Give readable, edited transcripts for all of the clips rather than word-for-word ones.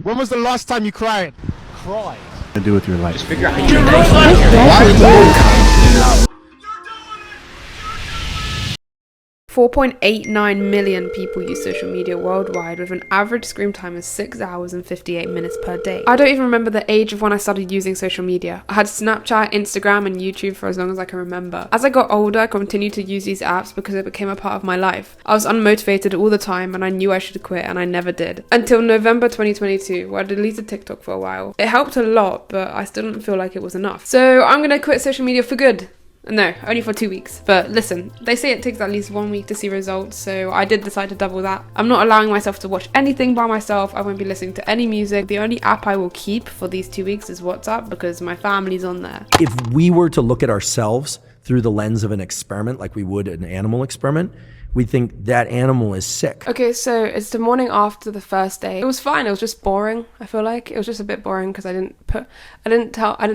When was the last time you cried? Cried. To do with your life. Just figure out how you 4.89 million people use social media worldwide, with an average screen time of 6 hours and 58 minutes per day. I don't even remember the age of when I started using social media. I had Snapchat, Instagram, and YouTube for as long as I can remember. As I got older, I continued to use these apps because it became a part of my life. I was unmotivated all the time and I knew I should quit, and I never did. Until November 2022, where I deleted TikTok for a while. It helped a lot, but I still didn't feel like it was enough. So I'm gonna quit social media for good. No, only for 2 weeks. But listen, they say it takes at least 1 week to see results, so I did decide to double that. I'm not allowing myself to watch anything by myself. I won't be listening to any music. The only app I will keep for these 2 weeks is WhatsApp because my family's on there. If we were to look at ourselves through the lens of an experiment, like we would an animal experiment, we think that animal is sick. Okay, so it's the morning after the first day. It was fine. It was just boring. I feel like it was just a bit boring because I didn't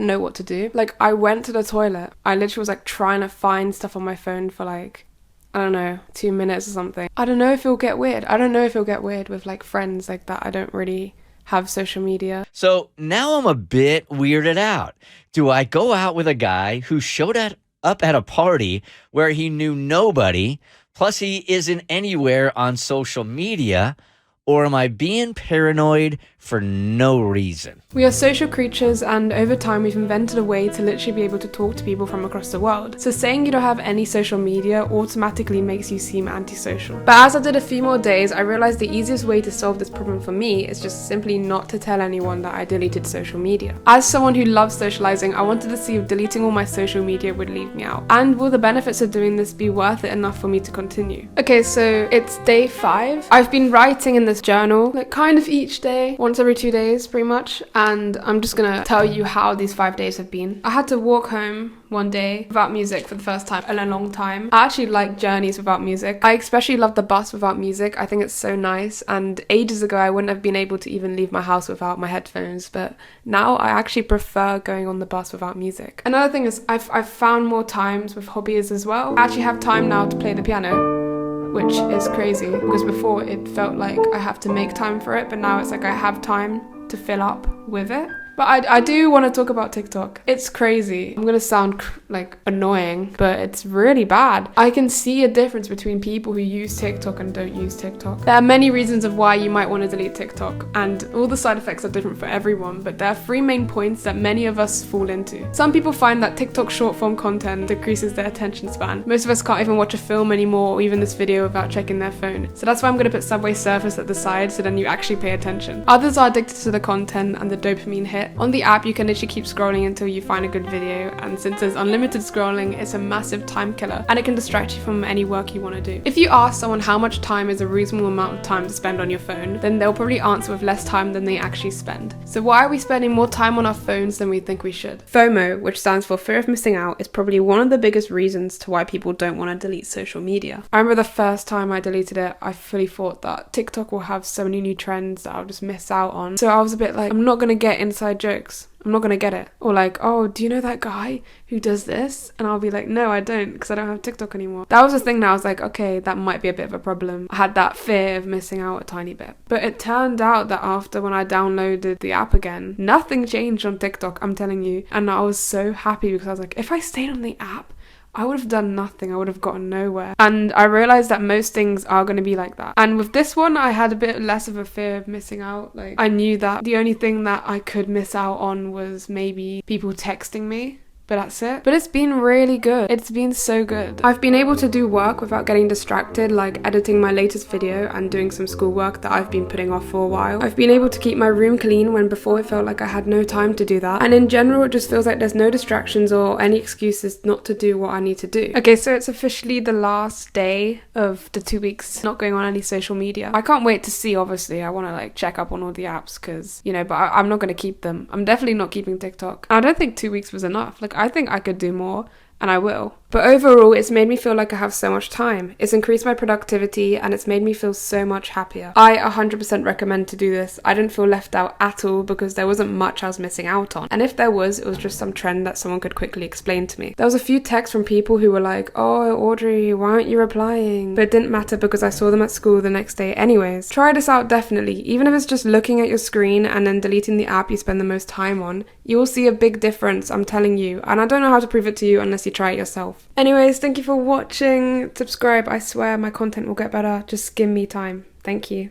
know what to do. Like, I went to the toilet. I literally was like trying to find stuff on my phone for like, I don't know, 2 minutes or something. I don't know if it'll get weird. I don't know if it'll get weird with like friends like that. I don't really have social media. So now I'm a bit weirded out. Do I go out with a guy who showed up at a party where he knew nobody, plus he isn't anywhere on social media, or am I being paranoid for no reason? We are social creatures, and over time we've invented a way to literally be able to talk to people from across the world. So saying you don't have any social media automatically makes you seem antisocial. But as I did a few more days, I realized the easiest way to solve this problem for me is just simply not to tell anyone that I deleted social media. As someone who loves socializing, I wanted to see if deleting all my social media would leave me out. And will the benefits of doing this be worth it enough for me to continue? Okay, so it's day 5. I've been writing in this journal, like kind of each day, once every 2 days pretty much, and I'm just gonna tell you how these 5 days have been. I had to walk home one day without music for the first time in a long time. I actually like journeys without music. I especially love the bus without music. I think it's so nice, and ages ago I wouldn't have been able to even leave my house without my headphones, but now I actually prefer going on the bus without music. Another thing is I've found more times with hobbies as well. I actually have time now to play the piano, which is crazy because before it felt like I have to make time for it, but now it's like I have time to fill up with it. But I do want to talk about TikTok. It's crazy. I'm gonna sound like annoying, but it's really bad. I can see a difference between people who use TikTok and don't use TikTok. There are many reasons of why you might want to delete TikTok, and all the side effects are different for everyone, but there are 3 main points that many of us fall into. Some people find that TikTok short form content decreases their attention span. Most of us can't even watch a film anymore or even this video without checking their phone. So that's why I'm gonna put Subway Surfers at the side so then you actually pay attention. Others are addicted to the content and the dopamine hit. On the app, you can literally keep scrolling until you find a good video, and since there's unlimited scrolling, it's a massive time killer and it can distract you from any work you want to do. If you ask someone how much time is a reasonable amount of time to spend on your phone, then they'll probably answer with less time than they actually spend. So why are we spending more time on our phones than we think we should? FOMO, which stands for fear of missing out, is probably one of the biggest reasons to why people don't want to delete social media. I remember the first time I deleted it, I fully thought that TikTok will have so many new trends that I'll just miss out on. So I was a bit like, I'm not gonna get inside jokes. I'm not gonna get it. Or like, oh, do you know that guy who does this? And I'll be like, no, I don't, because I don't have TikTok anymore. That was the thing that I was like, okay, that might be a bit of a problem. I had that fear of missing out a tiny bit. But it turned out that after when I downloaded the app again, nothing changed on TikTok, I'm telling you. And I was so happy because I was like, if I stayed on the app, I would have done nothing. I would have gotten nowhere. And I realized that most things are going to be like that. And with this one, I had a bit less of a fear of missing out. Like, I knew that the only thing that I could miss out on was maybe people texting me. But that's it. But it's been really good. It's been so good. I've been able to do work without getting distracted, like editing my latest video and doing some schoolwork that I've been putting off for a while. I've been able to keep my room clean when before it felt like I had no time to do that. And in general, it just feels like there's no distractions or any excuses not to do what I need to do. Okay, so it's officially the last day of the 2 weeks not going on any social media. I can't wait to see, obviously. I want to like check up on all the apps because, you know, but I'm not going to keep them. I'm definitely not keeping TikTok. I don't think 2 weeks was enough. Like, I think I could do more, and I will. But overall, it's made me feel like I have so much time. It's increased my productivity and it's made me feel so much happier. I 100% recommend to do this. I didn't feel left out at all because there wasn't much I was missing out on. And if there was, it was just some trend that someone could quickly explain to me. There was a few texts from people who were like, "Oh, Audrey, why aren't you replying?" But it didn't matter because I saw them at school the next day anyways. Try this out definitely. Even if it's just looking at your screen and then deleting the app you spend the most time on, you will see a big difference, I'm telling you. And I don't know how to prove it to you unless you try it yourself. Anyways, thank you for watching. Subscribe, I swear my content will get better. Just give me time. Thank you.